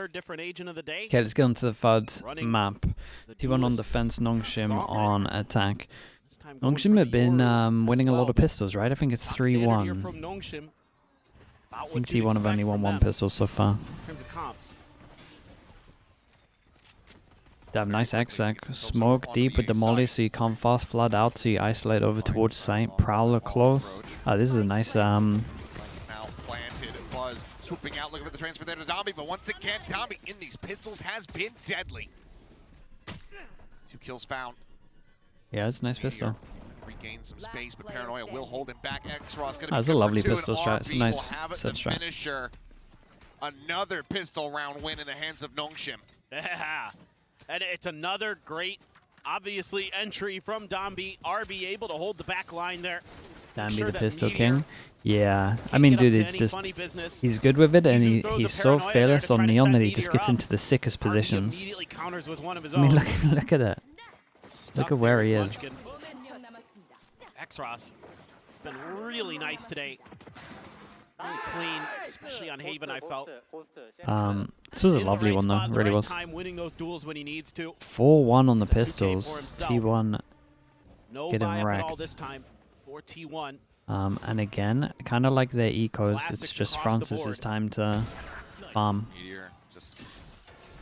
different agent of the day. Okay, let's get onto the FUD map. T1 on defense, Nong Shim on attack. Nong Shim have been winning a lot of pistols, right? I think it's 3-1. I think T1 have only won one pistol so far. They have nice exec. Smoke deep with the molly so you can't fast flood out, so you isolate over towards site. Prowler close. This is a nice Now planted, Buzz swooping out, looking for the transfer there to Domby, but once again, Domby in these pistols has been deadly. 2 kills found. Yeah, it's a nice pistol. Regain some space, but Paranoia will hold him back. X-Ross gonna That's be a lovely good for 2, pistol and strat. It's a nice set strat. Finisher. Another pistol round win in the hands of Nong Shim. Yeah, and it's another great, obviously, entry from Domby. RB able to hold the back line there. Domby the pistol king. Yeah, I mean, dude, it's just, he's good with it, and he's so fearless on Neon that he just gets into the sickest positions. I mean, look at it. Look at where he is. X-Ross, it's been really nice today. Really clean, especially on Haven, I felt. This was a lovely one, though. It really was. 4-1 on the pistols. T1 getting wrecked. And again, kind of like their ecos, it's just Francis's time to farm. Just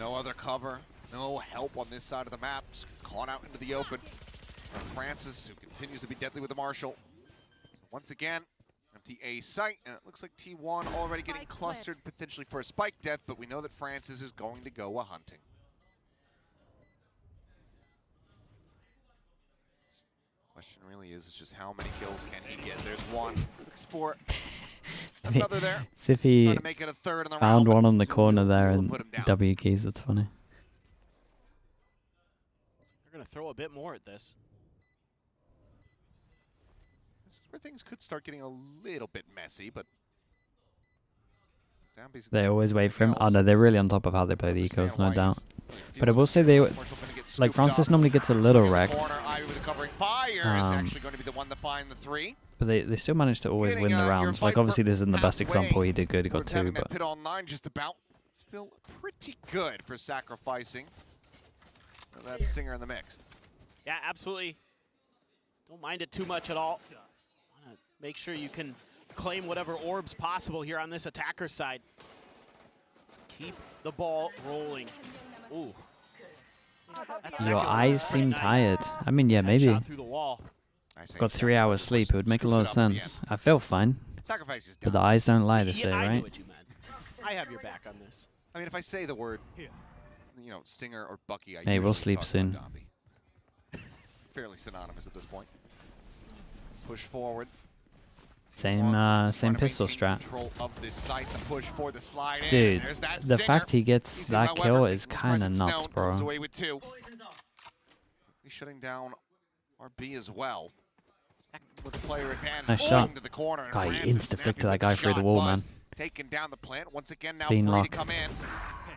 no other cover, no help on this side of the map. Just gets caught out into the open. Francis, who continues to be deadly with the Marshall. Once again, empty A site, and it looks like T1 already getting clustered potentially for a spike death, but we know that Francis is going to go a-hunting. Question really is just how many kills can he get? There's one. Looks for another there. If he to make it a third in the found round, one on the corner there and W keys, that's funny. They're going to throw a bit more at this. This is where things could start getting a little bit messy, but they always wait for him. Oh no, they're really on top of how they play the ecos, no doubt. But I will say they, like, Francis normally gets a little wrecked. But they still manage to always win the rounds. Like, obviously this isn't the best example. He did good, he got 2, but pit online just about still pretty good for sacrificing that stinger in the mix. Yeah, absolutely. Don't mind it too much at all. Wanna make sure you can claim whatever orbs possible here on this attacker side. Let's keep the ball rolling. Ooh. Your eyes seem tired. I mean, yeah, maybe. Got 3 hours sleep. It would make a lot of sense. I feel fine. But the eyes don't lie, they say, right? I know what you meant. I have your back on this. I mean, if I say the word, you know, Stinger or Bucky, hey, we'll sleep soon. Fairly synonymous at this point. Push forward. Same pistol strat. Dude, the fact he gets that kill is kind of nuts, bro. He's shutting down RB as well. Nice shot. God, he insta-flicked that guy through the wall, man. Taking down the plant once again. Now Clean free lock. to come in.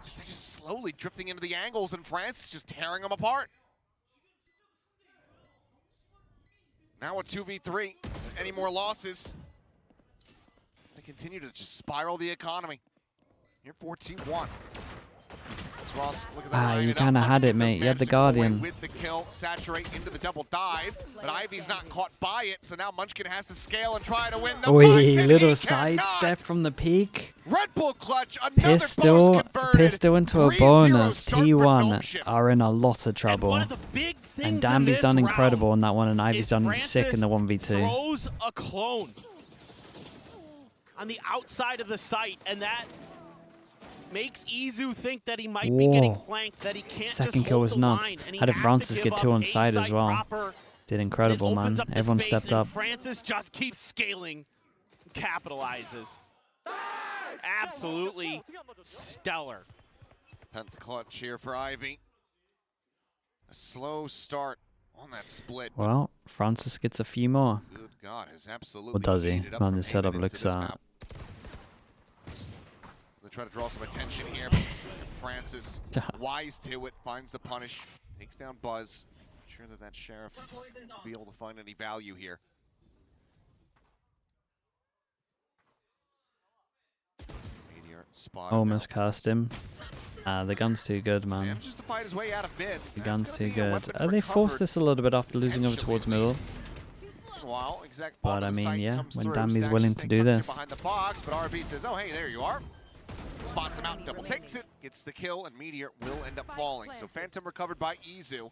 Just slowly drifting into the angles, and France just tearing them apart. Now a 2v3. Any more losses? They continue to just spiral the economy. You're 14-1. Ross, look at that you kind of had it, mate. You had the Guardian. With the kill, saturate into the double dive, but Ivy's not caught by it, so now Munchkin has to scale and try to win the fight. Little sidestep from the peak. Red Bull clutch, Pistol into a bonus. T1 are in a lot of trouble. And Danby's done incredible on that one, and Ivy's done sick in the 1v2. Throws a clone on the outside of the site, and that makes Izu think that he might be getting flanked, that he can't Second kill was nuts. How did Francis get 2 on side as well? Did incredible, man. Everyone stepped up. Francis just keeps scaling, capitalizes. Absolutely stellar. 10th clutch here for Ivy. A slow start on that split. Well, Francis gets a few more. Good God, has absolutely. Or does he? Man, the setup looks They try to draw some attention here, but Francis, wise to it, finds the punish, takes down Buzz. Not sure that Sheriff will be able to find any value here. Oh, miscast him. The gun's too good, man. Manages to fight his way out of mid. The gun's too good. They forced this a little bit after losing over towards middle. But I mean, yeah, when Dambi's willing to do this. Behind the box, but RB says, "Oh, hey, there you are." Spots him out, double takes it, gets the kill, and Meteor will end up falling. So Phantom recovered by Izu.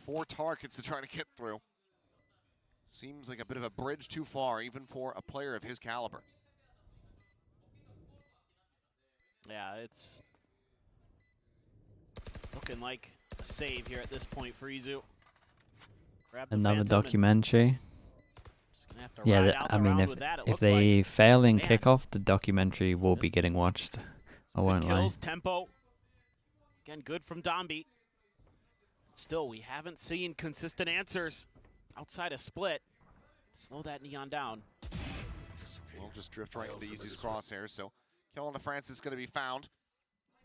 4 targets to try to get through. Seems like a bit of a bridge too far, even for a player of his caliber. Yeah, it's looking like a save here at this point for Izu. Another documentary. Yeah, I mean, if they fail in kickoff, the documentary will be getting watched. I won't lie. Tempo. Again, good from Dambi. Still, we haven't seen consistent answers outside a split. Slow that Neon down. We'll just drift right into Izu's crosshairs, so kill on the Francis is going to be found.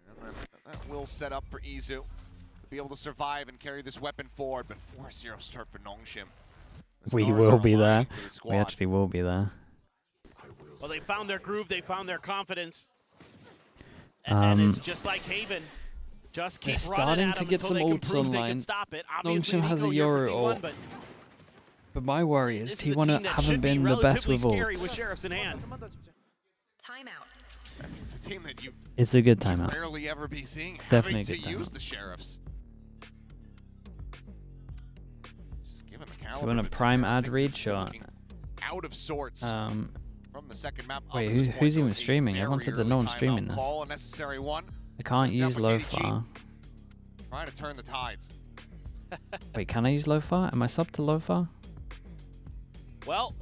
And that will set up for Izu to be able to survive and carry this weapon forward, but 4-0 start for Nong Shim. We will be there. We actually will be there. Well, they found their groove, they found their confidence. And it's just like Haven. Just keep running at them until they can prove they can stop it. Obviously, Nong Shim has a Euro ult. But my worry is T1 haven't been the best with ults. With sheriffs in hand. That means a team that you it's a good timeout. rarely ever be seeing Definitely having a to good use timeout. the sheriffs. Just given the You caliber. want a prime ad read shot? Out of sorts. From the second map. Wait, who's even streaming? Everyone said that no one's streaming this. I can't use Lo-Far. Trying to turn the tides. Wait, can I use Lo-Far? Am I subbed to Lo-Far? Well,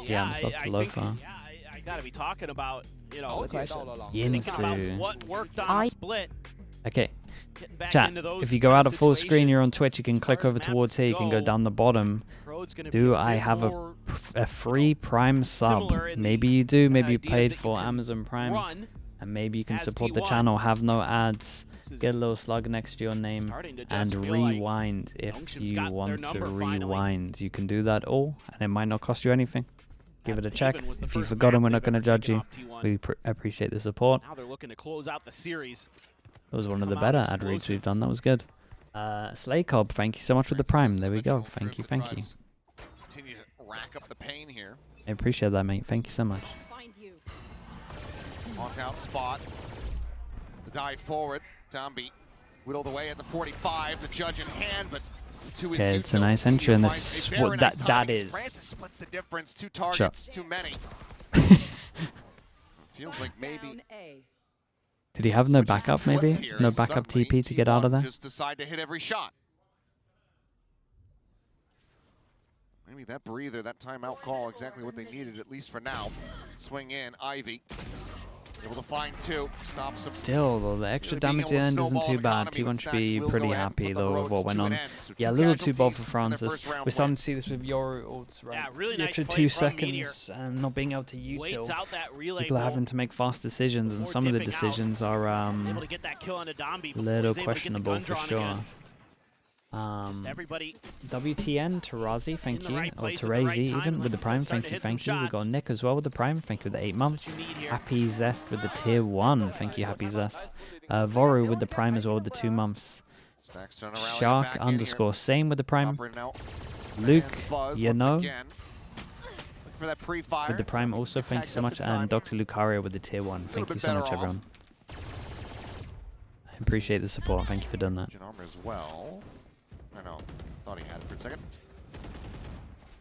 yeah, I'm subbed to Lo-Far. Yeah, I gotta be talking about, you know, Yinsu. what worked on split. Okay, chat, if you go out of full screen, you're on Twitch, you can click over towards here, you can go down the bottom. Do I have a free Prime sub? Maybe you do, maybe you paid for Amazon Prime, and maybe you can support the channel, have no ads, get a little slug next to your name, and rewind if you want to rewind. You can do that all, and it might not cost you anything. Give it a check. If you've forgotten, we're not going to judge you. We appreciate the support. Now they're looking to close out the series. That was one of the better ad reads we've done. That was good. Slaycob, thank you so much for the Prime. There we go. Thank you, thank you. Continue to rack up the pain here. I appreciate that, mate. Thank you so much. Locked out spot. The dive forward. Dambi whittled away at the 45. The judge in hand, but okay, it's a nice entry, and this what that is. Francis splits the difference. 2 targets, too many. Feels like maybe. Did he have no backup? Maybe no backup TP to get out of there. Just decide to hit every shot. Maybe that breather, that timeout call, exactly what they needed, at least for now. Swing in, Ivy. Able to find 2. Stops him. Still, though, the extra damage at the end isn't too bad. T1 should be pretty happy, though, with what went on. Yeah, a little too bold for Francis. We're starting to see this with your ults, right? Yeah, really the nice extra play 2 from seconds and not being able to util. People are having to make fast decisions, and some of the decisions are a little questionable for sure. WTN, Tarazi, thank you. Or Tarazi, even with the Prime, thank you, thank you. We got Nick as well with the Prime, thank you with the 8 months. Happy Zest with the tier 1, thank you, Happy Zest. Voru with the Prime as well with the 2 months. Shark _ same with the Prime. Luke, you know, with the Prime also, thank you so much. And Dr. Lucario with the tier 1, thank you so much, everyone. I appreciate the support, thank you for doing that. I know, thought he had it for a second.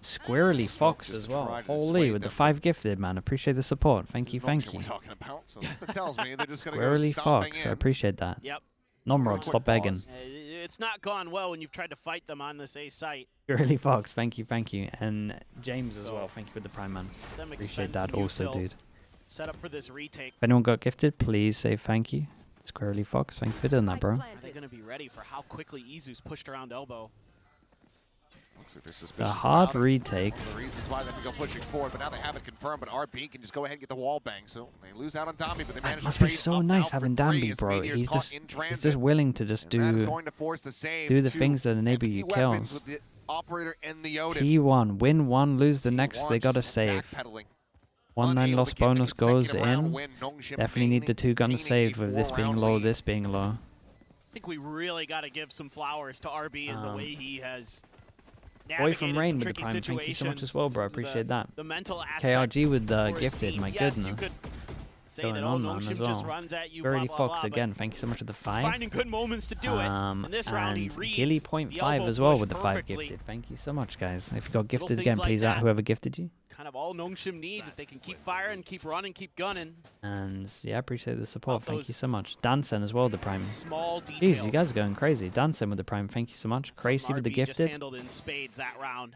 Squirrely Fox as well. Holy, with the 5 gifted, man. Appreciate the support. Thank you, thank you. Squirrely Fox, I appreciate that. Yep. Nomrod, stop begging. It's not gone well when you've tried to fight them on this A site. Squirrely Fox, thank you, thank you. And James as well, thank you for the Prime, man. Appreciate that also, dude. Set up for this retake. If anyone got gifted, please say thank you. Squirrely Fox, thank you for doing that, bro. Are they going to be ready for how quickly Izu's pushed around elbow? Looks like a hard retake. The reasons why they can go pushing forward, but now they have it confirmed. But RB can just go ahead and get the wall bang, so they lose out on Dambi, but they manage to must be so nice having Dambi, bro. He's just willing to just do the things that enable you kills. T1, win 1, lose the next. They gotta save. 1-9 loss bonus goes in. Definitely need the 2 guns saved with this being low, this being low. I think we really got to give some flowers to RB and the way he has Boy from Rain with the prime, thank you so much as well, bro. I appreciate that. The mental KRG with the gifted, my yes, goodness. Going on, man, as well. Birdie Fox again, thank you so much for the 5. Finding good moments to do it. In this round, he reads Gilly 0.5 as well with the 5 gifted. Thank you so much, guys. If you got gifted again, please out whoever gifted you. Kind of all NONGSHIM needs if they can keep firing, keep running, keep gunning. And yeah, I appreciate the support. Thank you so much. Dansen as well, the prime. Small details. Jeez, you guys are going crazy. Dansen with the prime. Thank you so much. Crazy with the gifted. Just handled in spades that round.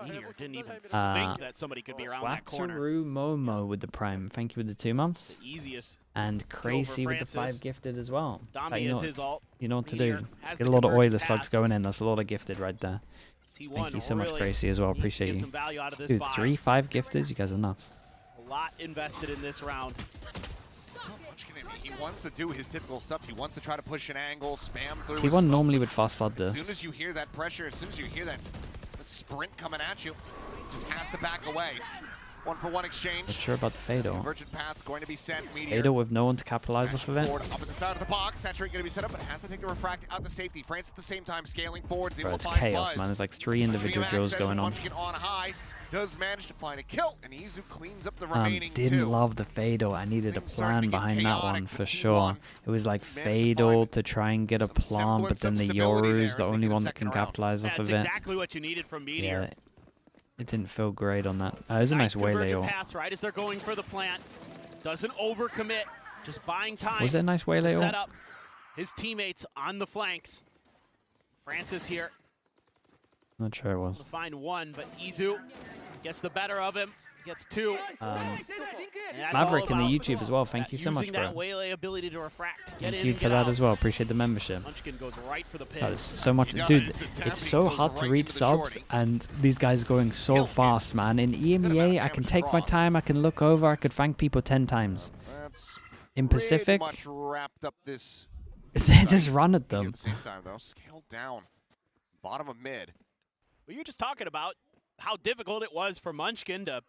Meteor didn't even think that somebody could be around that corner. Wataru Momo with the prime. Thank you with the 2 months. The easiest. And Crazy with the 5 gifted as well. Dambi is his ult. You know what to do. Let's get a lot of oiler slugs going in. That's a lot of gifted right there. Thank you so much, Crazy, as well. Appreciate you. Dude, 3, 5 gifted. You guys are nuts. A lot invested in this round. He wants to do his typical stuff. He wants to try to push an angle, spam through. T1 normally would fast flood this. As soon as you hear that pressure, as soon as you hear that sprint coming at you, just has to back away. 1-for-1 exchange. Not sure about the Fatal. Convergent paths going to be sent. Fatal with no one to capitalize off of it. Opposite side of the box. Saturate going to be set up, but has to take the refract out to safety. France at the same time scaling forwards. Bro, it's chaos, man. There's like 3 individual drills going on. On high. Does manage to find a kill, and Izu cleans up the remaining didn't love the Fatal. I needed a plan behind that one for sure. It was like Fatal to try and get a plant, but then the Yoru's the only one that can capitalize off of it. That's exactly what you needed from Meteor. Yeah, it didn't feel great on that. It was a nice waylay ult. Right as they're going for the plant. Doesn't overcommit, just buying time. Was it a nice waylay ult? Set up his teammates on the flanks. Francis here. Not sure it was. To find 1, but Izu gets the better of him. Gets 2. Maverick in the YouTube as well. Thank you so much, bro. That waylay ability to refract. Thank you for that as well. Appreciate the membership. Munchkin goes right for the pin. That is so much, dude. It's so hard to read subs, and these guys going so fast, man. In EMEA, I can take my time. I can look over. I could thank people 10 times. In Pacific, they just run at them. At the same time, though, scaled down, bottom of mid. Well, you're just talking about how difficult it was for Munchkin to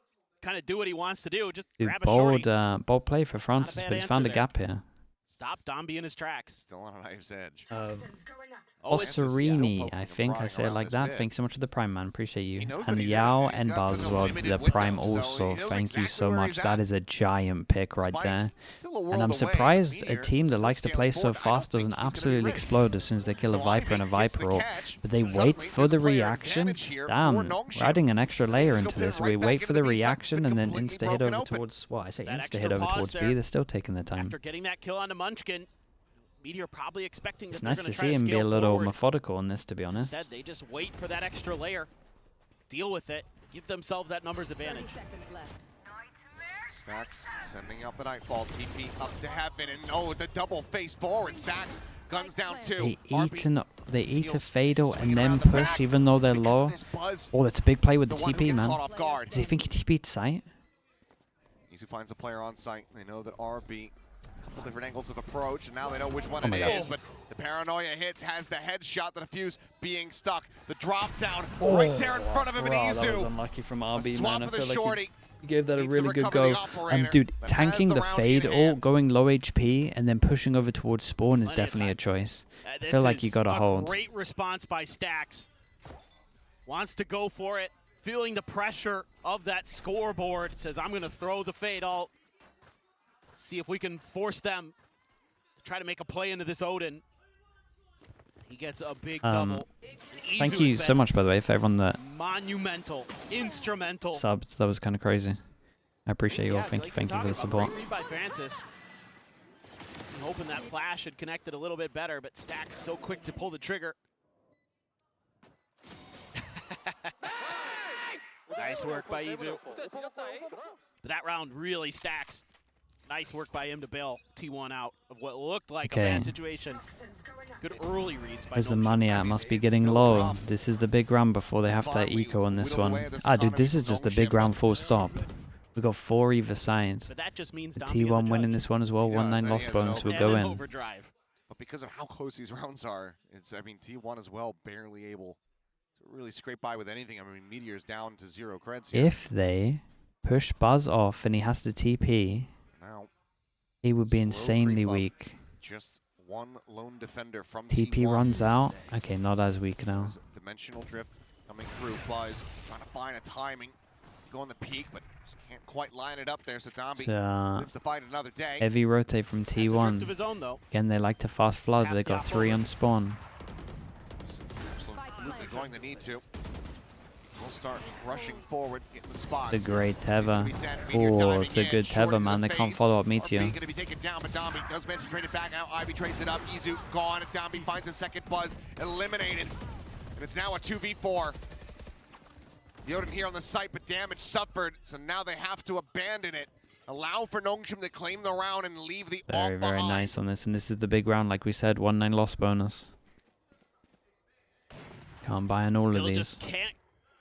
kind of do what he wants to do. Just dude, grab a shorty. bold play for Francis, but he's found a gap here. Stop Dambi in his tracks. Still on a knife's edge. Osserini, I think I say it like that. Thanks so much for the prime, man. Appreciate you. And Yao and Bars as well. The prime also. Thank you so much. That is a giant pick right there. And I'm surprised a team that likes to play so fast doesn't absolutely explode as soon as they kill a Viper and a Viper ult. But they wait for the reaction. Damn, we're adding an extra layer into this. We wait for the reaction and then insta-hit over towards, well, I say insta-hit over towards B. They're still taking their time. After getting that kill onto Munchkin, Meteor probably expecting it's nice to see him be a little methodical in this, to be honest. Instead, they just wait for that extra layer, deal with it, give themselves that numbers advantage. Stacks sending out the Nightfall, TP up to heaven, and oh, the double face forward. Stacks guns down 2. They eat a Fatal and then push even though they're low. Oh, that's a big play with the TP, man. Does he think he TP'd site? Izu finds a player on site. They know that RB. Different angles of approach, and now they know which one it is, but the paranoia hits, has the headshot, the defuse being stuck, the drop down right there in front of him, and Izu. That was unlucky from RB, man. I feel like he gave that a really good go. Dude, tanking the fade ult, going low HP, and then pushing over towards spawn is definitely a choice. I feel like you got to hold. Great response by Stacks. Wants to go for it, feeling the pressure of that scoreboard. Says, I'm going to throw the fade ult. See if we can force them to try to make a play into this Odin. He gets a big double. Thank you so much, by the way, for everyone that monumental, instrumental subs. That was kind of crazy. I appreciate you all. Thank you for the support. Great read by Francis. I'm hoping that flash had connected a little bit better, but Stacks so quick to pull the trigger. Nice work by Izu. But that round really Stacks. Nice work by him to bail T1 out of what looked like a bad situation. Good early reads by Where's the money at? Must be getting low. This is the big round before they have to eco on this one. Ah, dude, this is just the big round full stop. We got 4 either sides. But that just means the T1 winning this one as well. 1-9 loss bonus will go in. But because of how close these rounds are, I mean, T1 as well barely able to really scrape by with anything. I mean, Meteor's down to 0 creds here. If they push Buzz off and he has to TP, Now, he would be slow insanely creep up. weak. Just one lone defender from TP T1. runs out. Okay, not as weak now. There's dimensional drift coming through. Buzz trying to find a timing. Go on the peak, but just can't quite line it up there. So Dambi lives to fight another day. Heavy rotate from T1. Of his own, though. Again, they like to fast flood. They got 3 on spawn. Absolutely going to need to. We'll start rushing forward, getting the spots. The great Teva. Oh, it's a good Teva, man. They can't follow up Meteor. Going to be taken down, but Dambi does manage to trade it back out. Ivy trades it up. Izu gone. Dambi finds a second Buzz, eliminated, and it's now a 2v4. The Odin here on the site, but damage suffered, so now they have to abandon it. Allow for NONGSHIM to claim the round and leave the AWP Very, very behind. nice on this, and this is the big round, like we said, 1-9 loss bonus. Can't buy on all Still of these. just can't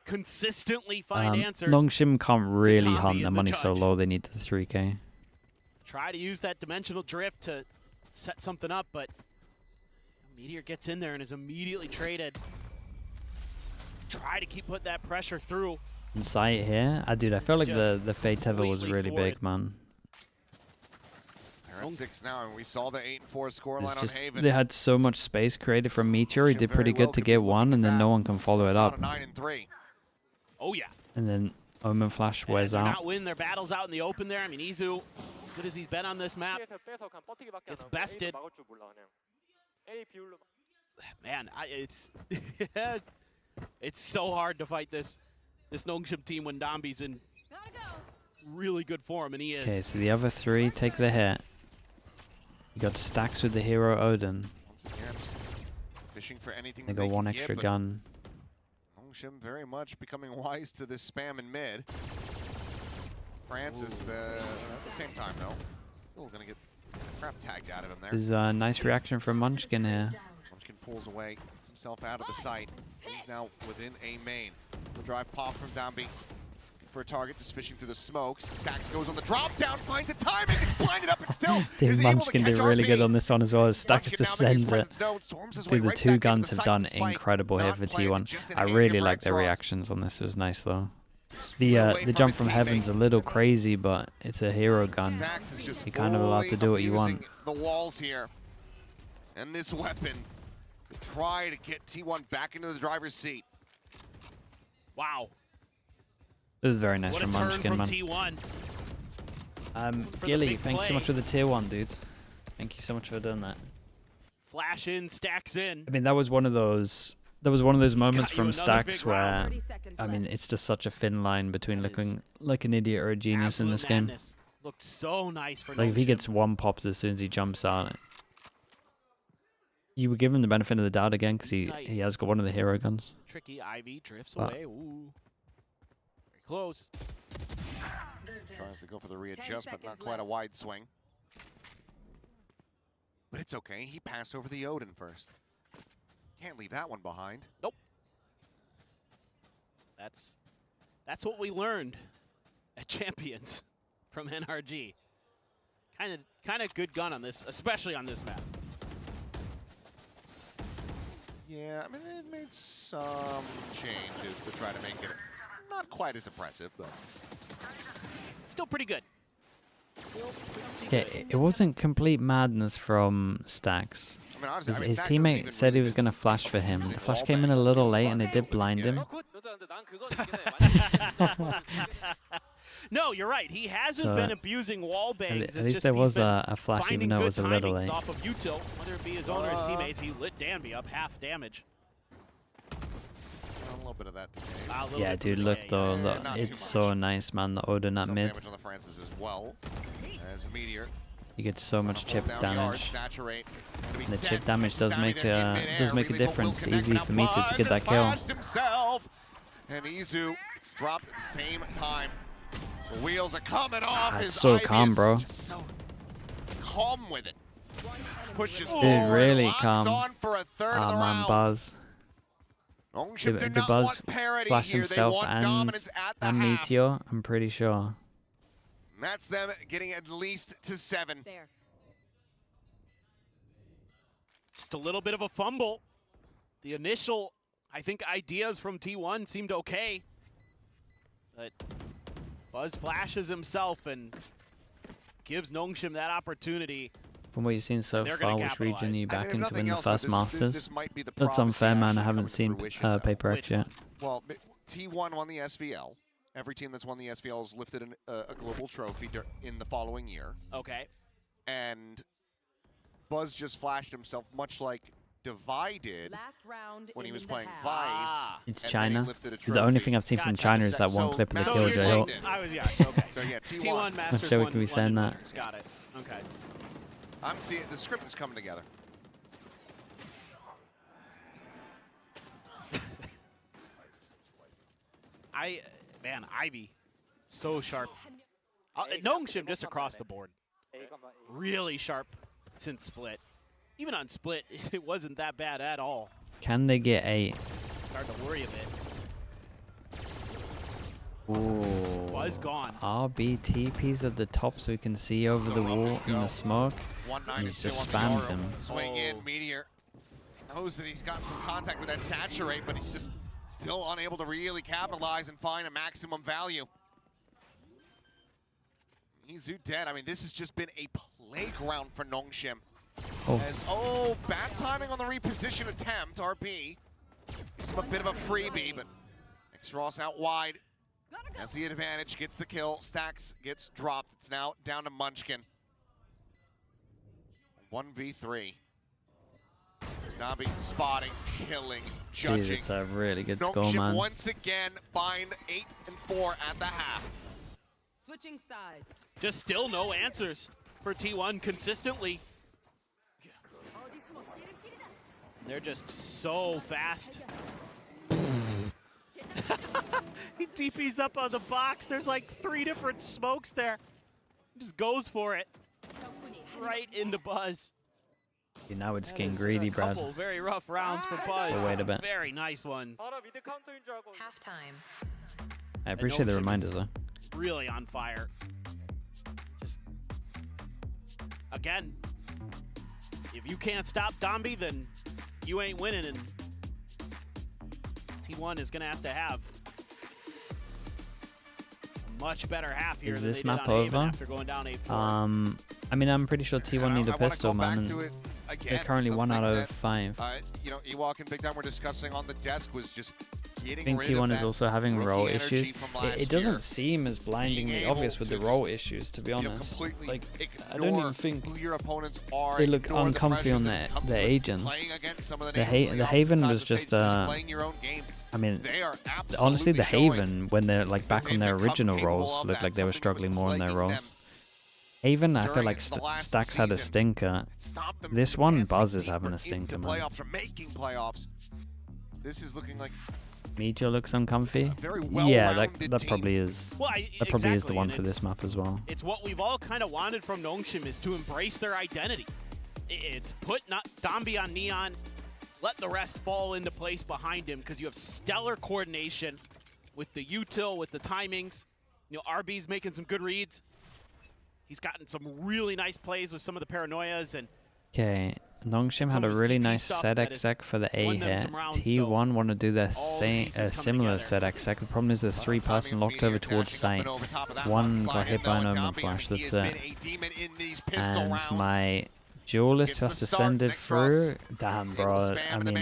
consistently find answers. NONGSHIM can't really Tommy hunt. and Their the money's so judge. low, they need the 3K. Try to use that dimensional drift to set something up, but Meteor gets in there and is immediately traded. Try to keep putting that pressure through. Sight here. Dude, I feel like Just the Fate Teva was completely really forward. big, man. They're at 6 now, and we saw the 8-4 It's scoreline on just, Haven. they had so much space created from Meteor. He NONGSHIM did pretty very well good to could be get looking one, and at then that. no one can follow it up. 9-3. Oh yeah. And then Omen Flash And wears they're out. not winning their battles out in the open there. I mean, Izu, as good as he's been on this map, gets bested. Man, it's so hard to fight this NONGSHIM team when Dambi's in really good form, and he is. Okay, so the other 3 take the hit. You got stacks with the hero Odin. Once again, just fishing for anything They that got can one get, extra but gun. NONGSHIM very much becoming wise to this spam in mid. Francis, at the same time though, still gonna get crap tagged out of him there. There's a nice reaction from Munchkin here. Munchkin pulls away, gets himself out of the sight. He's now within a main. The drive pop from Dambi. Looking for a target, just fishing through the smokes. Stacks goes on the drop down, finds the timing, it's blinded up, but still Dude, is able to Munchkin catch did really RP. good on this one as well. As Stacks Munchkin just now making his sends it. presence known, storms his way Dude, the right 2 back into guns the have site done despite incredible here not for planted, T1. just I in really hand like the Braxros. reactions on this. It was nice though. Flew away The from jump his from teammate. heaven's a little crazy, but it's a hero gun. Stacks is just You're kind of allowed to do what you want. abusing the walls here. And this weapon to try to get T1 back into the driver's seat. Wow. It was very nice What a from turn Munchkin, from man. T1. Gilly, the big thanks so play. much for the tier 1, dude. Thank you so much for doing that. Flash in, stacks in. I mean, that was one of those. That was one of those moments got you from another Stacks big where, round. 30 seconds I mean, left. it's just such a thin line between That looking is like an idiot or a genius in Absolute this game. madness. Looked so nice for Like if he NONGSHIM. gets 1 pops as soon as he jumps out, you would give him the benefit of the doubt again because he has got one of the hero guns. Tricky, Ivy drifts But- away. Ooh. Very close. Tries to go for the readjust, but not seconds quite a left. wide swing. But it's okay, he passed over the Odin first. Can't leave that one behind. That's what we learned at Champions from NRG. Kind of good gun on this, especially on this map. Yeah, I mean, they made some changes to try to make it not quite as impressive, but Still pretty good. Still pretty Okay, good. it wasn't complete madness from Stacks. I mean, honestly, His Stacks doesn't even teammate said he really was going to flash for him. using The flash wall came in a bangs. little late and it did blind him. No, you're right. He hasn't So, been abusing wall bangs. At It's least just there he's was been a flash even finding though it good was a little timings late. off of util, whether it be his own or his teammates. He lit Danby up half damage. A little bit of that. A little Yeah, bit dude, from look the though, yeah, look, not too it's much. so nice, man. The Odin at Some mid, damage on the Francis as well. As Meteor you get so much chip hold down yards, damage. saturate. Gonna be The set. chip damage does Dambi make there in a midair. Really difference. will connect Easy now. for Meteor to Buzz get that has kill. flashed himself. And Izu gets dropped at the same time. The wheels are coming off. It's His so Ivy calm, is bro. just so calm with it. Pushes Dude, forward, really locks calm. on for a third of Ah the man, round. Buzz. NONGSHIM The do not Buzz want parity flashed here. They himself want dominance at the and half. Meteor, I'm pretty sure. And that's them getting at least to 7. There. Just a little bit of a fumble. The initial, I think, ideas from T1 seemed okay. But Buzz flashes himself and gives Nongshim that opportunity. From what you've seen so far, which region are you backing to win the else, first Masters? This might be the That's prophecy unfair, man. I actually haven't coming seen to fruition, Paper X yet. Well, T1 won the SVL. Every team that's won the SVL has lifted a global trophy in the following year. Okay. And Buzz just flashed himself, much like Divide did when he was playing Vice. It's China. The only trophy. thing I've seen from China is that one clip of the Killjoy. I was, yes, okay. So yeah, T1 Masters. I'm sure we can be saying that. Got it. Okay. I'm seeing the script is coming together. Man, Ivy, so sharp. Nongshim just across the board. Really sharp since split. Even on split, it wasn't that bad at all. Can they get 8? Start to worry a bit. Ooh. Was gone. RB TP's at the top so we can see over the wall in the smoke. He's just spammed him. Swing in, Meteor. Knows that he's got some contact with that saturate, but he's just still unable to really capitalize and find a maximum value. Izu dead. I mean, this has just been a playground for Nongshim. Bad timing on the reposition attempt. RB gives him a bit of a freebie, but X-Ross out wide. Has the advantage, gets the kill. Stacks gets dropped. It's now down to Munchkin. 1v3. Snobby spotting, killing, judging. Jeez, it's a really good score, Nongshim man. once again find 8 and 4 at the half. Switching sides. Just still no answers for T1 consistently. They're just so fast. He TP's up on the box. There's like 3 different smokes there. Just goes for it. Right into Buzz. Okay, now it's getting greedy, Brad. Couple very rough rounds for Buzz. Wait a bit. Very nice ones. Halftime. I appreciate the reminders, though. Really on fire. Just again, if you can't stop Domby, then you ain't winning, and T1 is gonna have to have a much better half here. Is than this they map did on over? After going down 8-4. I mean, I'm pretty sure T1 need a pistol, man. And they're currently 1 out of 5. You know, Ewok and Big Time were discussing on the desk was just I think T1 is also having roll issues. It doesn't seem as blindingly obvious with the roll issues, to be honest. Like, I don't even think they look uncomfy on their agents. The Haven was just, I mean, honestly, the Haven, when they're like back on their original roles, looked like they were struggling more on their roles. Haven, I feel like Stacks had a stinker. This one, Buzz is having a stinker, man. This is looking like Meteor looks uncomfy. Yeah, that probably is. Well, that probably is the exactly, one for this map as well. It's what we've all kind of wanted from Nongshim, is to embrace their identity. It's put Domby on Neon, let the rest fall into place behind him, because you have stellar coordination with the util, with the timings. You know, RB's making some good reads. He's gotten some really nice plays with some of the paranoias, and okay, Nongshim had a really nice set exec for the A here. T1 want to do their similar set exec. The problem is the 3-person locked over towards site. One got hit by an Omen Flash, that's it. And my duelist has to send it through. Damn, bro. I mean,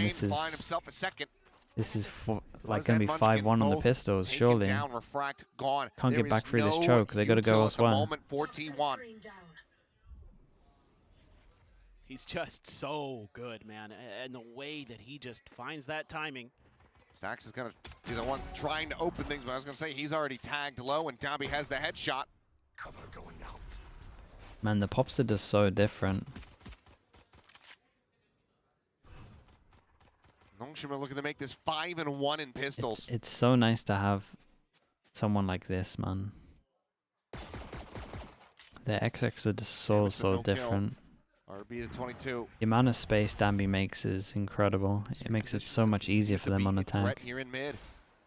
this is like going to be 5-1 on the pistols, surely. Can't get back through this choke. They got to go elsewhere. he's just so good, man. And the way that he just finds that timing. Stacks is going to be the one trying to open things, but I was going to say he's already tagged low, and Domby has the headshot. Cover going out. Man, the pops are just so different. Nongshim are looking to make this 5-1 in pistols. It's so nice to have someone like this, man. The XX are just so different. RB to 22. The amount of space Domby makes is incredible. It makes it so much easier for them on attack. Here in mid.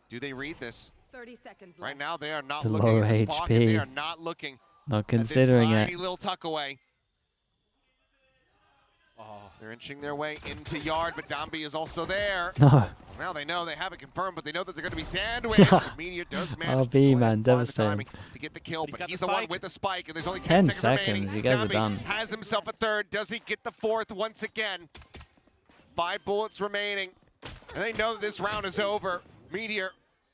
Do they read this? 30 seconds left. Right now they are not The looking low at this HP. pocket. They are not looking Not considering at this it. tiny little tuck away. Oh, They're inching their way into yard, but Dambi is also there. No. Now they know they haven't confirmed, but they know that they're going to be sandwiched. The Meteor does manage RB, to man, find the timing devastating. to get the kill, but got he's the the one spike. with the spike, and there's only 10 10 seconds seconds, remaining. you guys are Dambi done. has himself a third. Does he get the fourth once again? 5 bullets remaining, and they know that this round is over. Meteor,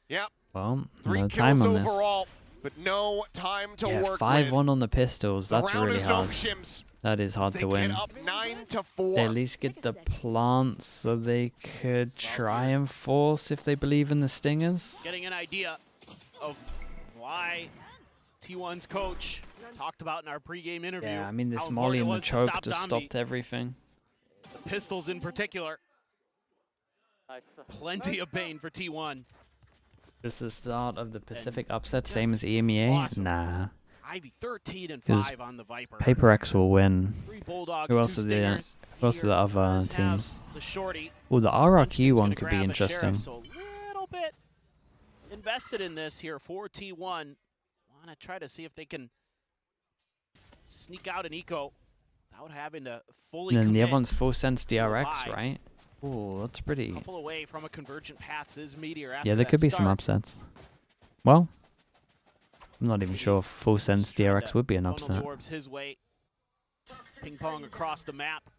yep, Well, 3 no kills time on this. overall, but no time to Yeah, work 5-1 with. on the pistols. The That's round really is hard. NONGSHIM's. That is hard They to win. get up 9-4. They at least get the plants so they could try and force if they believe in the stingers. Getting an idea of why T1's coach talked about in our pregame interview. Yeah, I mean, this how molly important and it the was to choke stop just Dambi. stopped everything. The pistols in particular. Plenty of pain for T1. This is the start of the Pacific upset, same as EMEA? awesome. Nah. Ivy 13 and 'Cause 5 on the Viper. Paper X will win. 3 Bulldogs, Who 2 else are the Stingers. who else are the Here other does have teams? The shorty. Oh, the RRQ He's one gonna could be grab a interesting. Sheriff, so a little bit invested in this here for T1. Want to try to see if they can sneak out an eco without having to fully And then the commit. other one's full sense DRX, buy. right? Oh, that's pretty. Couple away from a convergent paths is Meteor after Yeah, there that could be some start. upsets. Well, I'm not even sure if full sense Just trying DRX to would be an funnel the upset. orbs his way. Ping pong across the map.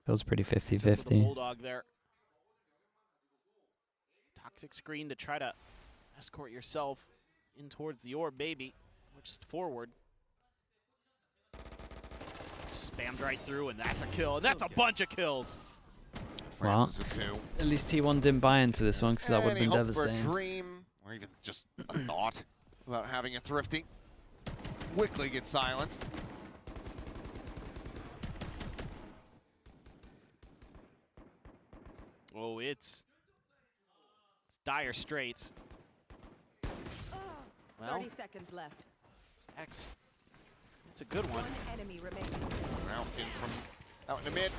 Feels pretty Just with the 50-50. Bulldog there. Toxic screen to try to escort yourself in towards the orb, maybe. Or just forward. Spammed right through, and that's a kill. And that's a bunch of kills. Francis with 2. At least T1 didn't buy into this one because that would have Any been hope for a devastating. dream, or even just a thought about having a thrifty. Quickly gets silenced. Oh, it's dire straits. Well, 30 seconds left. X. That's a good one. 1 enemy remaining. Out in from out in the mid.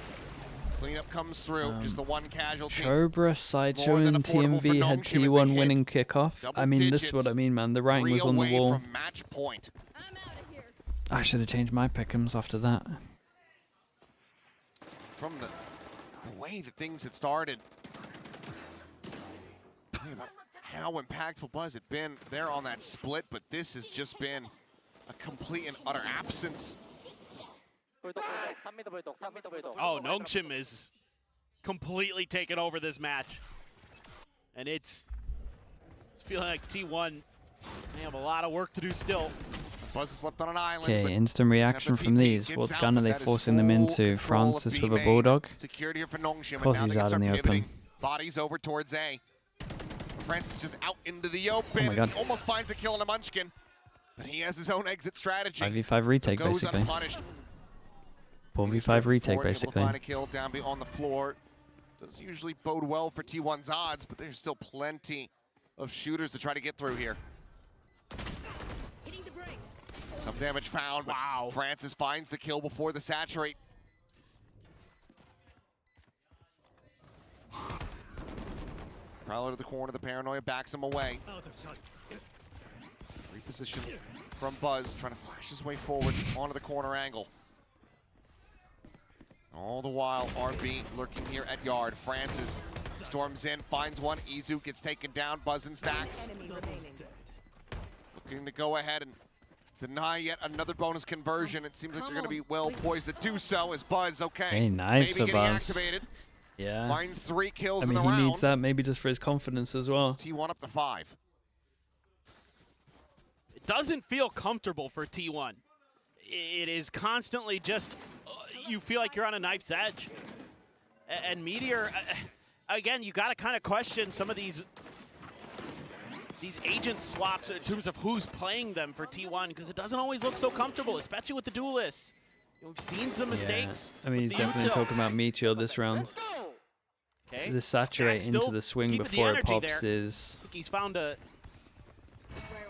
Cleanup comes through. Just the one casualty. Chobra, Sideshow, More than and affordable for TMV had NONGSHIM as they T1 hit winning kickoff. double I mean, this is what I digits. mean, man. The writing 3 was on the away wall. from match point. I'm out of here. I should have changed my pick'ems after that. From the way that things had started. Think about how impactful Buzz had been there on that split, but this has just been a complete and utter absence. Oh, Nongshim is completely taken over this match. And it's feeling like T1 may have a lot of work to do still. Buzz is left on an island. Okay, but instant reaction from TP these. gets What out, gun are but they that is forcing them full into? control of Francis B with a main. Bulldog? Secured here for NONGSHIM. Of course and now he's they out can in the start pivoting. open. Bodies over towards A. Francis just out into the open. Oh my God. He almost finds a kill on a Munchkin, but he has his own exit strategy. 5v5 retake, Goes basically. unpunished. 4v5 retake, Able to basically. find a kill down on the floor. Does usually bode well for T1's odds, but there's still plenty of shooters to try to get through here. Hitting the brakes. Some damage found, but Wow. Francis finds the kill before the saturate. Prowler to the corner, the paranoia backs him away. Reposition from Buzz, trying to flash his way forward onto the corner angle. All the while, RB lurking here at yard. Francis storms in, finds one. Izu gets taken down, Buzz and stacks. Enemy remaining. Looking to go ahead and deny yet another bonus conversion. It seems like they're going to be well poised to do so as Buzz, okay. Hey, nice maybe for getting Buzz. activated. Yeah. Finds 3 kills I mean, in the he round. needs that maybe just for his confidence as well. It's T1 up to 5. It doesn't feel comfortable for T1. It is constantly just, you feel like you're on a knife's edge. And Meteor, again, you got to kind of question some of these agent swaps in terms of who's playing them for T1, because it doesn't always look so comfortable, especially with the duelists. We've seen some mistakes. I mean, with he's the definitely util. talking about Meteor this round. Okay. The saturate Stack into still the swing keeping the before it energy pops there. is... I think he's found a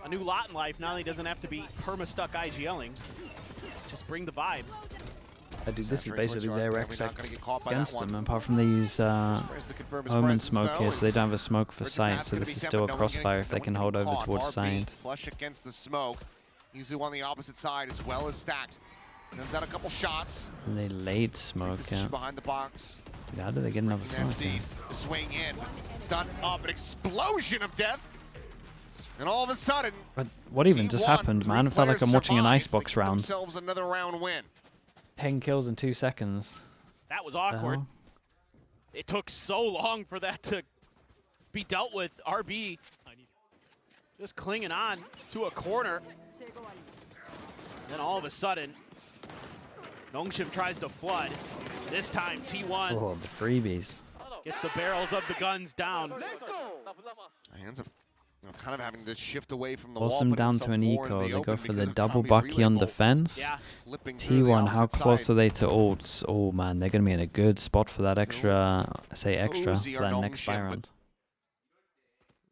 new lot in life. Now he doesn't have to be perma-stuck IGLing. Just bring the vibes. I do, this is Saturate basically towards their yard, X not gonna get caught by against that one. them, apart from they use Tries to confirm his Omen presence, smoke though. here, so they It's don't have a smoke for Virgin sight, Matt's so gonna this be is tempered. still a No one's crossfire getting- if they no can one hold getting over caught. towards RB side. flush against the smoke. Yuzu on the opposite side as well as Stacks. Sends out a couple shots. And they laid smoke. Yeah. Behind the box. How did they get another smoke? The swing in. Stun up. An explosion of death. And all of a sudden, what even just happened, man? I felt like I'm watching an icebox round. Themselves another round win. 10 kills in 2 seconds. That was awkward. It took so long for that to be dealt with. RB just clinging on to a corner. Then all of a sudden, Nongshim tries to flood. This time, T1 oh, the freebies. Gets the barrels of the guns down. He ends up kind of having to shift away from the Force wall. Them down to an eco. They go for the double bucky on defense. Yeah. T1, how close are they to ults? Oh man, they're going to be in a good spot for that extra, for that next buy round.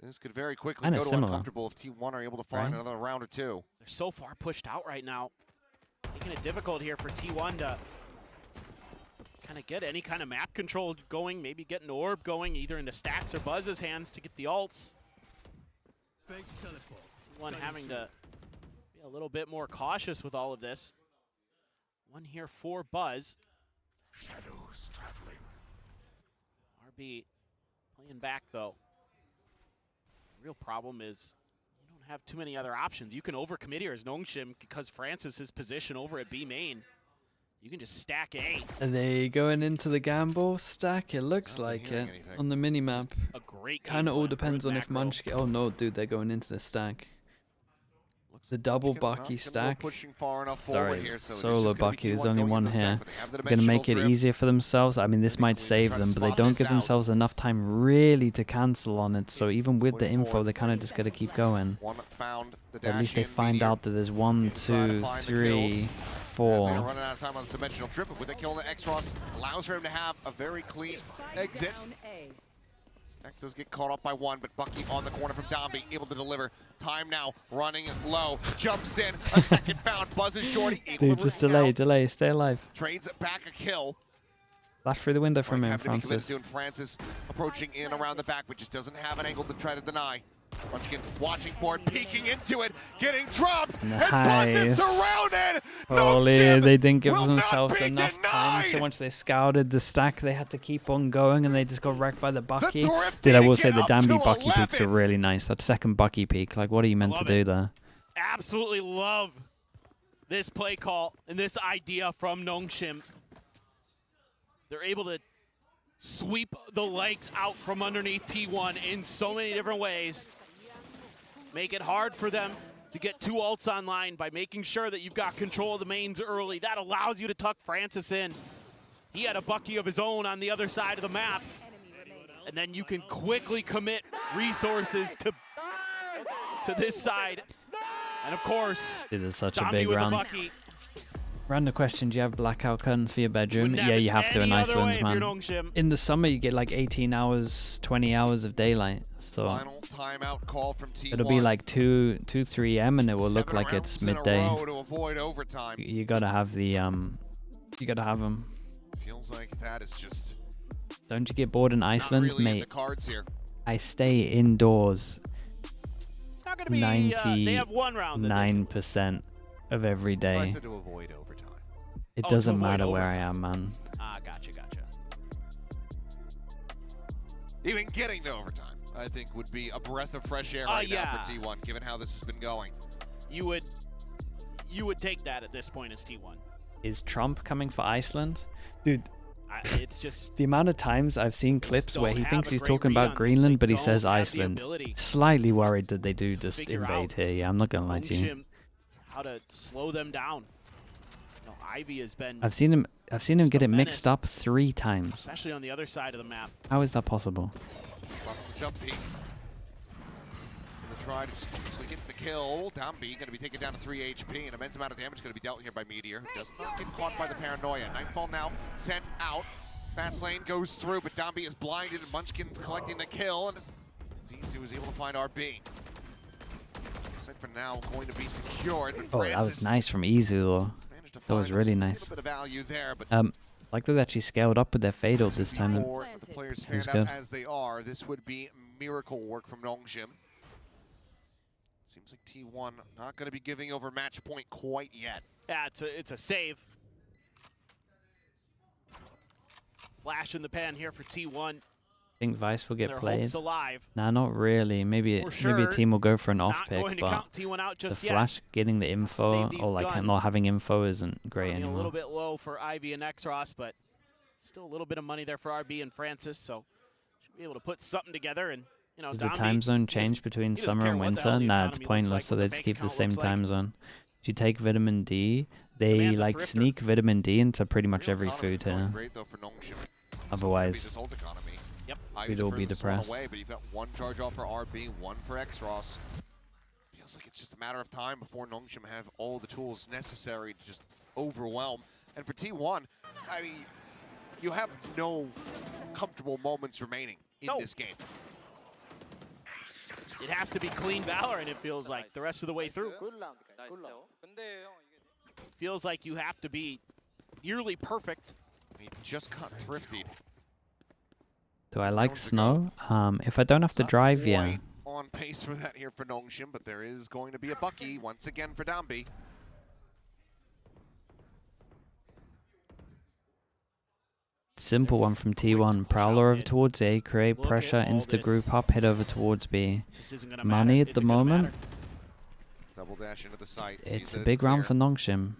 This could very quickly go to uncomfortable if T1 are able to find another round or two. They're so far pushed out right now. Making it difficult here for T1 to kind of get any kind of map control going, maybe get an orb going, either into Stacks or Buzz's hands to get the ults. T1 having to be a little bit more cautious with all of this. One here for Buzz. Shadows traveling. RB playing back though. Real problem is you don't have too many other options. You can overcommit here as Nongshim because Francis's position over at B main. You can just stack A. Are they going into the gamble stack? It looks like it on the minimap. A great kind of all depends on if Munchkin. Oh no, dude, they're going into the stack. The double Bucky stack. Sorry, solo Bucky. There's only one here. They're going to make it easier for themselves. I mean, this might save them, but they don't give themselves enough time really to cancel on it. So even with the info, they kind of just got to keep going. At least they find out that there's 1, 2, 3, 4. Running out of time on this dimensional trip, but with a kill on the X-Ross, allows for him to have a very clean exit. Stacks does get caught up by one, but Bucky on the corner from Domby, able to deliver. Time now, running low, jumps in, a second found, Buzz is shorty. Dude, just delay, stay alive. Trades back a kill. Flash through the window from him, Francis. Francis approaching in around the back, but just doesn't have an angle to try to deny. Munchkin watching for it, peeking into it, getting dropped, nice. And Buzz is surrounded! Holy, they didn't give themselves enough time. So once they scouted the stack, they had to keep on going, and they just got wrecked by the Bucky. Dude, I will say the Danby Bucky peaks are really nice. That second Bucky peak, like, what are you meant to do there? Absolutely love this play call and this idea from Nongshim. They're able to sweep the legs out from underneath T1 in so many different ways. Make it hard for them to get 2 ults online by making sure that you've got control of the mains early. That allows you to tuck Francis in. He had a Bucky of his own on the other side of the map. And then you can quickly commit resources to this side. And of course, it is such a big round. Random question, do you have blackout curtains for your bedroom? Yeah, you have to in Iceland, man. In the summer, you get like 18 hours, 20 hours of daylight. So final timeout call from T1. It'll be like 2, 3 a.m. and it will look like it's midday. To avoid overtime. You gotta have the, you gotta have them. Feels like that is just... Don't you get bored in Iceland, really mate? The cards here. I stay indoors. It's not gonna be, they have 1 round. 9% of every day. I said to avoid overtime. It doesn't matter where I am, man. Ah, gotcha. Even getting to overtime, I think, would be a breath of fresh air right now for T1, given how this has been going. You would take that at this point as T1. Is Trump coming for Iceland? Dude, it's just... the amount of times I've seen clips where he thinks he's talking about Greenland, but he says Iceland. Slightly worried that they do just invade here. Yeah, I'm not going to lie to you. How to slow them down. Ivy has been... I've seen him get it mixed up 3 times. Especially on the other side of the map. How is that possible? Jump peek. Gonna try to just get the kill. Down B, gonna be taken down to 3 HP, and immense amount of damage gonna be dealt here by Meteor. Does not get caught by the paranoia. Nightfall now sent out. Fast lane goes through, but Dombey is blinded, and Munchkin's collecting the kill, and Zizu is able to find RB. Site for now going to be secured. Oh, that was nice from Izu, though. That was really nice. A bit of value there, but like that they actually scaled up with their Fatal this time. The players fared out as they are. This would be miracle work from Nongshim. Seems like T1 not going to be giving over match point quite yet. Yeah, it's a save. flash in the pan here for T1. Think Vice will get Their played. hopes alive. Nah, not really. Maybe maybe a team will go for an off Not pick, going to but count T1 out the just yet. flash getting the info save these or like guns. not having info isn't great A anymore. little bit low for Ivy and Xros, but still a little bit of money there for RB and Francis, so should be able to put something together. And you know, Does the Domby, time zone change between he doesn't summer care and what the hell winter? the Nah, it's economy looks pointless. like, So what they the just bank keep the account same looks time zone. If you take vitamin D, they man's a like thrifter. sneak vitamin D into pretty much Real every economy's food going here. great, though, for Nongshim. Otherwise, This old economy. Yep. we'd all be Throws this one depressed. away, but you've got one charge off for RB, one for Xros. Feels like it's just a matter of time before Nongshim have all the tools necessary to just overwhelm. And for T1, I mean, you have no comfortable moments remaining in this game. It has to be clean Valorant, it feels like, the rest of the way through. Feels like you have to be nearly perfect. He just got thrifted. Do I like snow? If I don't have to drive, yeah. Quite on pace for that here for Nongshim, but there is going to be a Bucky once again for Domby. Simple one from T1. Prowler over towards A, create pressure, insta group up, head over towards B. Money at the moment. Double dash into the site. It's a big round for Nongshim.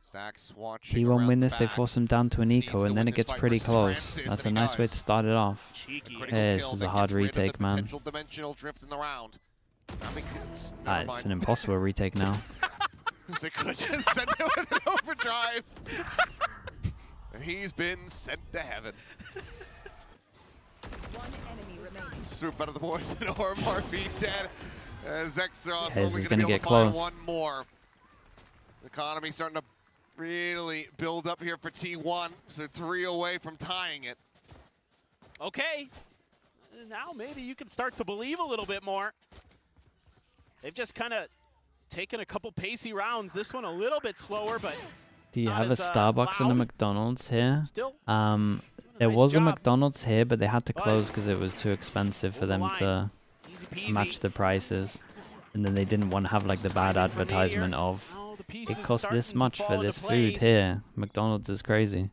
Stacks watching T1 around win the this, they back. force them down to an Needs eco, to and then win it this gets fight pretty versus close. Francis, That's a and he nice way does. to start it off. Cheeky. Critical Hey, this kill is that a hard gets rid of the retake, man. potential dimensional drift in the round. Never It's mind. an impossible retake now. They could just send him with an overdrive. And he's been sent to heaven. One enemy remaining. Swoop out of the boys and Orb RB dead. As Xros Hey, this only is going to gonna be able get to find close. one more. The economy starting to really build up here for T1. So 3 away from tying it. Okay. Now maybe you can start to believe a little bit more. They've just kind of taken a couple pacey rounds. This one a little bit slower, but Do you not have a as, Starbucks and a loud. McDonald's here? Still, There nice was a job. McDonald's here, but they had to Buzz. close because it was too expensive for Hold the them line. to easy peasy. match the prices. And then they didn't want to have like the bad Timing from advertisement here. of Oh, the pieces it costs this starting to much fall for into this food place. here. McDonald's is crazy.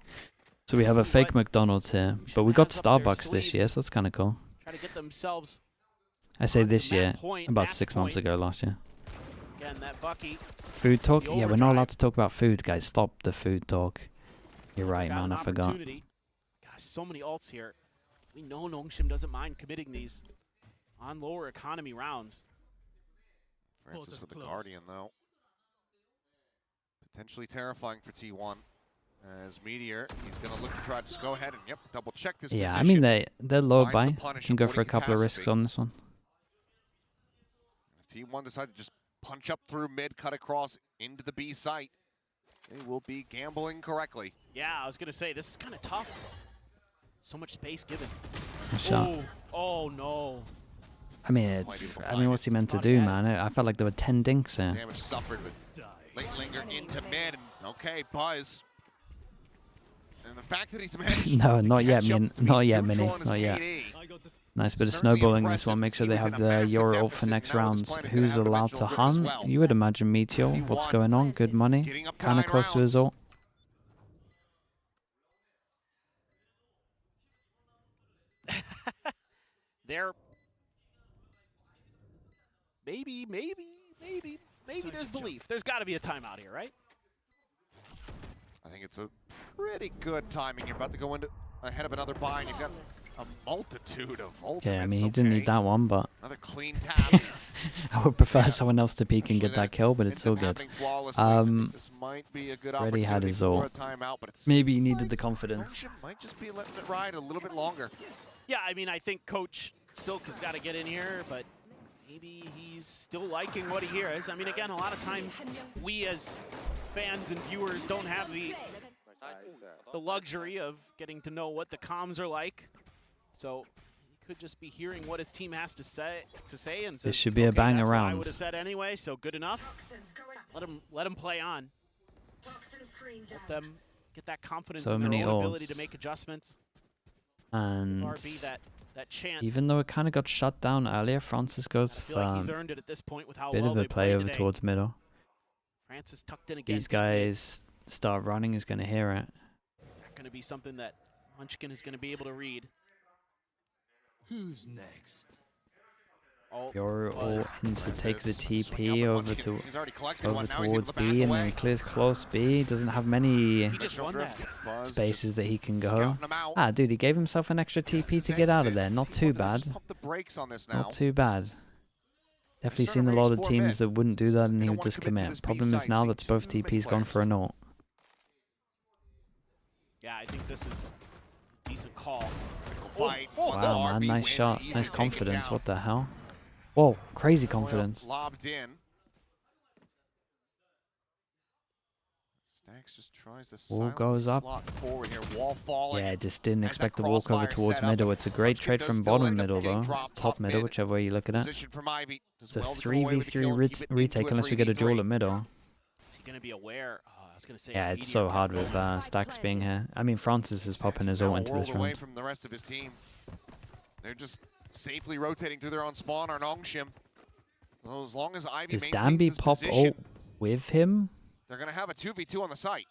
So we have a See fake what McDonald's here, Nongshim but we got has up their Starbucks this year, sleeves. so that's kind of cool. Try to get themselves I say onto this year, that point, about match 6 months point. ago last year. Again, that Bucky. Food talk? The Yeah, we're not allowed overdrive. to talk about food, guys. Stop the food talk. You're right, Got man. an I forgot. opportunity. Gosh, so many ults here. We know Nongshim doesn't mind committing these on lower economy rounds. Francis with the Guardian, though. Potentially terrifying for T1. As Meteor, he's going to look to try to just go ahead and, yep, double check this Yeah, position. I mean, they're low Finds the buy. punish, Can go for a avoiding couple of risks catastrophe. on this one. If T1 decide to just punch up through mid, cut across into the B site, they will be gambling correctly. Yeah, I was going to say, this is kind of tough. So much space given. A shot. Oh, no. I mean, what's he meant to Not do, bad. man? I felt like there were 10 dinks here. Damage suffered, but late linger into mid. And okay, Buzz. And the fact that he's managed No, to not yet, catch up Min. to be Not yet, neutral Mini. on his Not yet. KD. Nice bit of Certainly snowballing this impressive one. Make sure because they he was have in a the massive Euro ult deficit, for next and now at rounds. this point he's gonna Who's have allowed to dimensional drift as hunt? well. You would imagine Meteor. What's T1 going on? Good money. getting up to Kind of 9 close to his rounds. ult. There. Maybe there's belief. There's got to be a timeout here, right? I think it's a pretty good timing. You're about to go into ahead of another buy, and you've got a multitude of ultimates. Okay, I mean, he didn't need that one, but Another clean tap. I would prefer someone else to peek and get that kill, but it's still good. This might be a good Reddy had opportunity his for a ult. timeout, but it's Maybe he it's needed like the confidence. Nongshim might just be letting it ride a little bit longer. Yeah, I mean, I think Coach Silk has got to get in here, but maybe he's still liking what he hears. I mean, again, a lot of times we as fans and viewers don't have the luxury of getting to know what the comms are like. So he could just be hearing what his team has to say and says, This should be a "Okay, banger that's what I round." would have said anyway, so good enough. Let him play on. Let them get that confidence So in their many own ability ults. to make adjustments. And RB that chance. even though it kind of got shut down earlier, Francis I goes feel for like he's a earned it at this point with how bit well of a they play played over today. towards middle. Francis tucked in again. These guys start running, is going to hear it. Going to be something that Munchkin is going to be able to read. Who's next? Oh, You're all in to take the TP Swing out, over Munchkin. to He's already collected over one. Now he's able towards to back B, and then away. he clears close B. Doesn't have many he just won that. Buzz spaces that he can go. scouting him out. Ah, dude, he gave himself an extra TP to get out of there. Not too bad. Just pump the brakes on this now. Not too bad. Definitely starting seen a to lot of explore teams mid. that wouldn't do that, and They he don't would wanna just commit to commit. this B Problem is site, now seeing that's both two big TPs gone players. for a naught. Yeah, I think this is a decent call. Critical fight. Oh, One, the Wow, man, RB nice wins. shot. Easy Nice to take it confidence. down. What the hell? Whoa, crazy Oil confidence. lobbed in. Stacks just tries to Wall silently goes up. slot forward here. Wall falling. Yeah, just didn't As that expect to walk over crossfire towards set up, middle. It's a great Munchkin trade does from still bottom end up middle, getting though. dropped Top top middle, mid. whichever way you look at it. Position from Ivy. Does It's a well to come away with the 3v3 kill and keep it into retake a unless we get a 3v3. duel at middle. Is he going to be aware? I was going to say. Yeah, it's so hard with Stacks being here. I mean, Francis is popping his Stacks is ult now into a this world away round. from the rest of his team. They're just safely rotating through their own spawn, our Nong Shim. So as long as Ivy Does maintains Danby his pop position, ult with him? they're going to have a 2v2 on the site.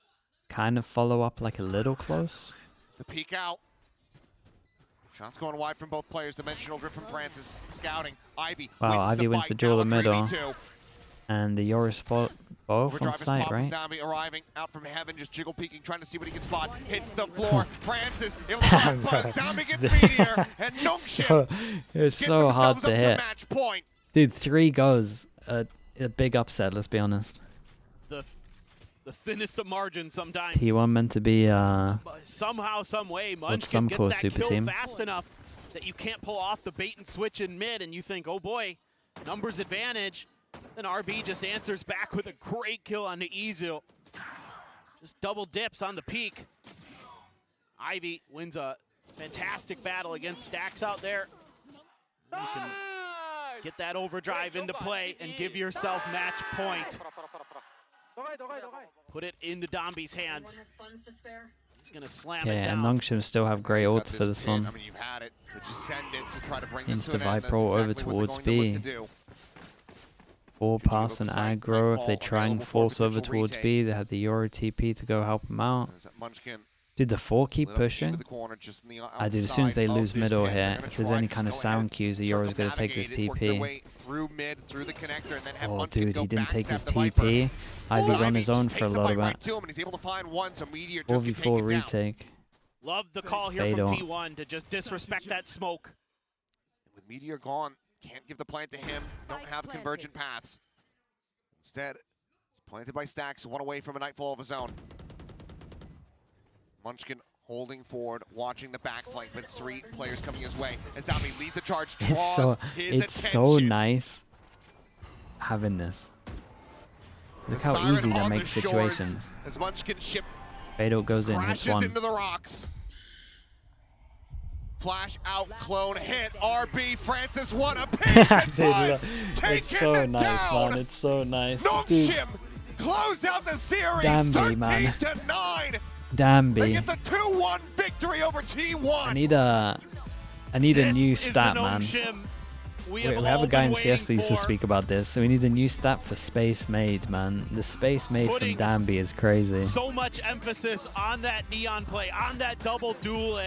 Kind of follow up like a little close. It's the peek out. Shots going wide from both players. Dimensional drift from Francis. Scouting. Ivy. Wow, wins Ivy wins fight. the duel Now in a middle. 3v2. And the Yoru spot both on Overdrive is site, popped from right? Danby, arriving out from heaven, just jiggle peeking, trying to see what he can spot. Hits the floor. Francis able to find Buzz. Danby gets Meteor, and Nong Shim It's get so hard themselves to up hit. match point. Dude, 3 goes. A big upset, let's be honest. The thinnest of margins sometimes. T1 meant to be But somehow, some way, Munchkin some gets core that super kill team. fast enough that you can't pull off the bait and switch in mid, and you think, oh boy, numbers advantage. Then RB just answers back with a great kill on the Izu. Just double dips on the peak. Ivy wins a fantastic battle against Stacks out there. You can get that overdrive into play and give yourself match point. Put it into Domby's hand. He's gonna slam Okay, it and down. NONGSHIM still have great Got ults for this pin. one. I mean, you've had it, but just send it to try to bring this to Insta an end. That's Vipro over exactly what towards they're going to B. look to do. 4 Should pass be and able to sight aggro. If they Nightfall try and available for force over potential towards retake. B, they have the Yoru TP to go help them out. As that Munchkin Dude, the 4 keep lit up into pushing. the corner, just in the Dude, as soon as they outside of lose this middle pit, here, they're gonna if there's try any to kind of just go ahead sound cues, the Yoru's going to take this circumnavigate it, work their TP. way through mid, through the connector, and then have Oh, Munchkin dude, go he didn't take backstab his the Viper. TP. Ivy's on Ivy his own just for a takes the little fight right bit. to him, and he's able to find one, so Meteor just get 4v4 taken down. retake. Love the call here Fade from on. T1 to just disrespect that smoke. With Meteor gone, can't give the plant to him, don't Spike have planted. convergent paths. Instead, it's planted by Stacks, one away from a Nightfall of his own. Munchkin holding forward, watching the back flank, but it's 3 players coming his way. As Dami leads the charge, draws his It's so attention. nice having this. Look The how siren easy that on the makes shores situations. As Munchkin ship Fado goes in, hits crashes 1. into the rocks. Flash out, clone hit, RB, Francis one apiece, and Dude, Buzz look, taking it's so it nice, down. man. It's so nice. Nong Dude, Shim closed out the series, Danby, 13 man. to 9. They Danby. get the 2-1 victory over T1. I need a new This is the stat, Nong man. Shim we We have have all a guy been in waiting CS that used to for. speak about this. So we need a new stat for Space Made, man. The Space Made from Putting Danby is crazy. So much emphasis on that neon play, on that double duel.